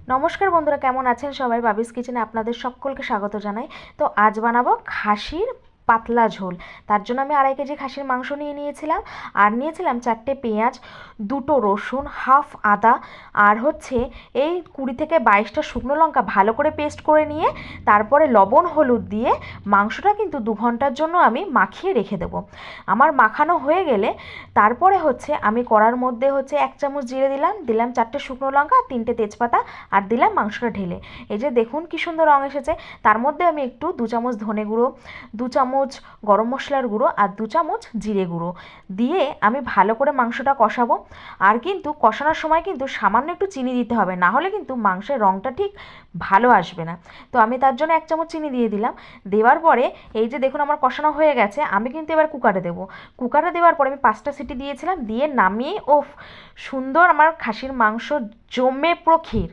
নমস্কার বন্ধুরা, কেমন আছেন সবাই? বাবিস কিচেনে আপনাদের সকলকে স্বাগত জানাই। তো আজ বানাবো খাসির পাতলা ঝোল। তার জন্য আমি 2.5 কেজি খাসির মাংস নিয়েছিলাম, আর নিয়েছিলাম 4টে পেঁয়াজ, 2টো রসুন, হাফ আদা, আর এই 20 থেকে 22টা শুকনো লঙ্কা ভালো করে পেস্ট করে নিয়ে তারপরে লবণ হলুদ দিয়ে মাংসটা কিন্তু 2 ঘন্টার জন্য আমি মাখিয়ে রেখে দেবো। আমার মাখানো হয়ে গেলে তারপরে আমি কড়ার মধ্যে 1 চামচ জিরে দিলাম 4টে শুকনো লঙ্কা আর 3টে তেজপাতা, আর দিলাম মাংসটা ঢেলে। এই যে দেখুন কি সুন্দর রং এসেছে। তার মধ্যে আমি একটু 2 চামচ ধনে গুঁড়ো, 2 চামচ গরম মশলার গুঁড়ো আর 2 চামচ জিরে গুঁড়ো দিয়ে আমি ভালো করে মাংসটা কষাবো। আর কিন্তু কষানোর সময় কিন্তু সামান্য একটু চিনি দিতে হবে, না হলে কিন্তু মাংসের রংটা ঠিক ভালো আসবে না। তো আমি তার জন্য 1 চামচ চিনি দিয়ে দিলাম। দেওয়ার পরে এই যে দেখুন আমার কষানো হয়ে গেছে, আমি কিন্তু এবার কুকারে দেবো। কুকারে দেওয়ার পরে আমি 5টা সিটি দিয়েছিলাম, দিয়ে নামিয়ে সুন্দর আমার খাসির মাংস জমে পুরো ক্ষীর।